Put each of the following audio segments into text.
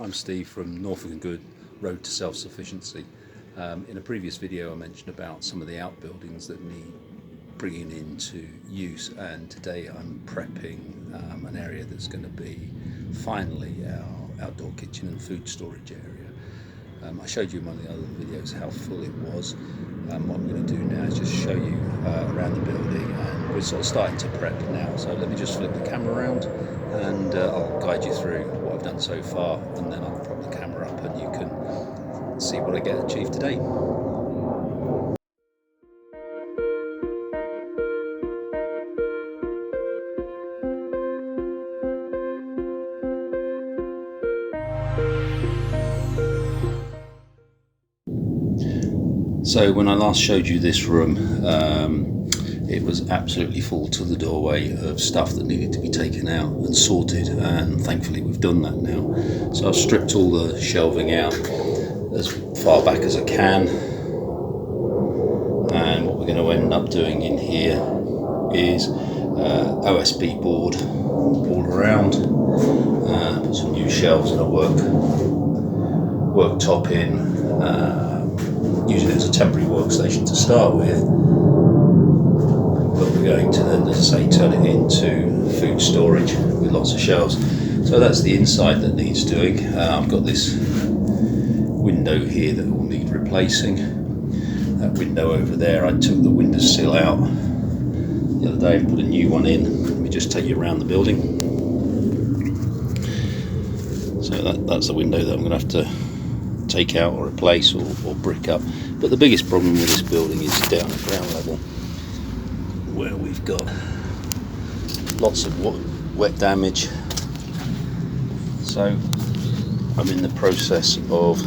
I'm Steve from Norfolk and Good Road to Self-Sufficiency. In a previous video I mentioned about some of the outbuildings that need bringing into use, and today I'm prepping an area that's going to be finally our outdoor kitchen and food storage area. I showed you in one of the other videos how full it was. What I'm going to do now is just show you around the building, and we're sort of starting to prep now. So let me just flip the camera around and I'll guide you through what I've done so far, and then I'll prop the camera up and you can see what I get achieved today. So when I last showed you this room, it was absolutely full to the doorway of stuff that needed to be taken out and sorted, and thankfully we've done that now. So I've stripped all the shelving out as far back as I can, and what we're going to end up doing in here is OSB board all around, put some new shelves and a worktop in, use it as a temporary workstation to start with, but we're going to then, as I say, turn it into food storage with lots of shelves. So that's the inside that needs doing. I've got this window here that will need replacing. That window over there, I took the window sill out the other day and put a new one in. Let me just take you around the building. So that's the window that I'm going to have to take out or replace or brick up. But the biggest problem with this building is down at ground level, where we've got lots of wet damage. So I'm in the process of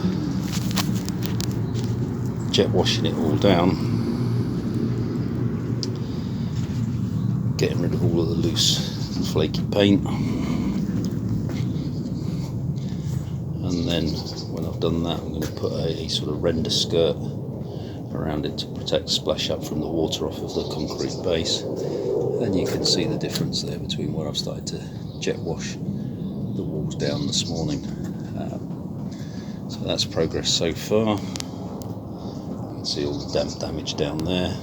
jet washing it all down, getting rid of all of the loose and flaky paint, and then when I've done that, I'm going to put a sort of render skirt around it to protect splash up from the water off of the concrete base. And you can see the difference there between where I've started to jet wash the walls down this morning. So that's progress so far. You can see all the damp damage down there.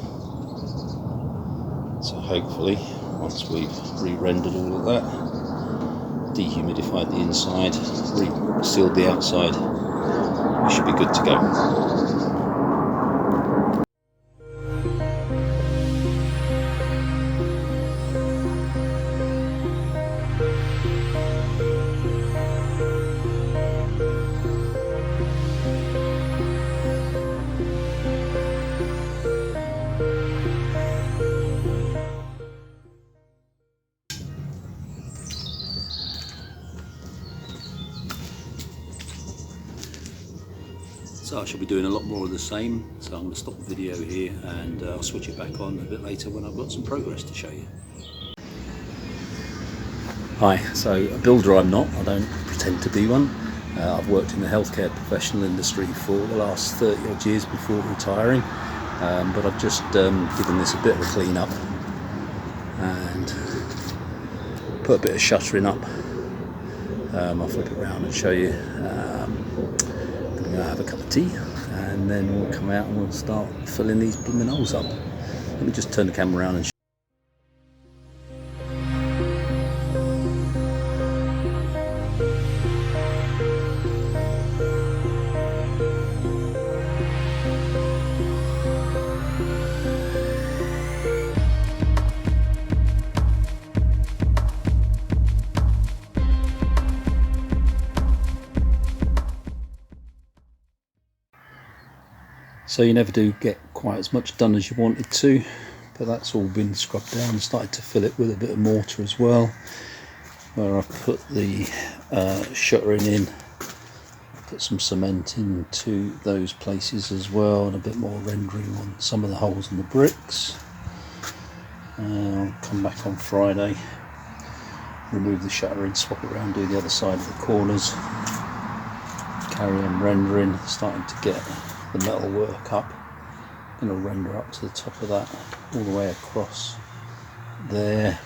So hopefully, once we've re-rendered all of that, dehumidified the inside, re-sealed the outside, we should be good to go. So I shall be doing a lot more of the same, so I'm going to stop the video here and I'll switch it back on a bit later when I've got some progress to show you. Hi, so a builder I'm not, I don't pretend to be one. I've worked in the healthcare professional industry for the last 30 odd years before retiring, but I've just given this a bit of a clean up and put a bit of shuttering up. I'll flip it around and show you. I'm going to have a cup of tea and then we'll come out and we'll start filling these blooming holes up. Let me just turn the camera around and show. So you never do get quite as much done as you wanted to, but that's all been scrubbed down. Started to fill it with a bit of mortar as well, where I've put the shuttering in, put some cement into those places as well, and a bit more rendering on some of the holes in the bricks. I'll come back on Friday, remove the shuttering, swap it around, do the other side of the corners, carry on rendering, starting to get the metal work up. I'm going to render up to the top of that all the way across there,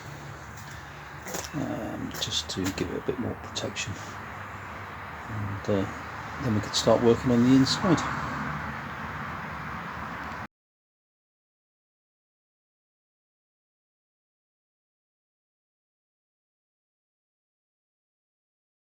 just to give it a bit more protection. and then we could start working on the inside.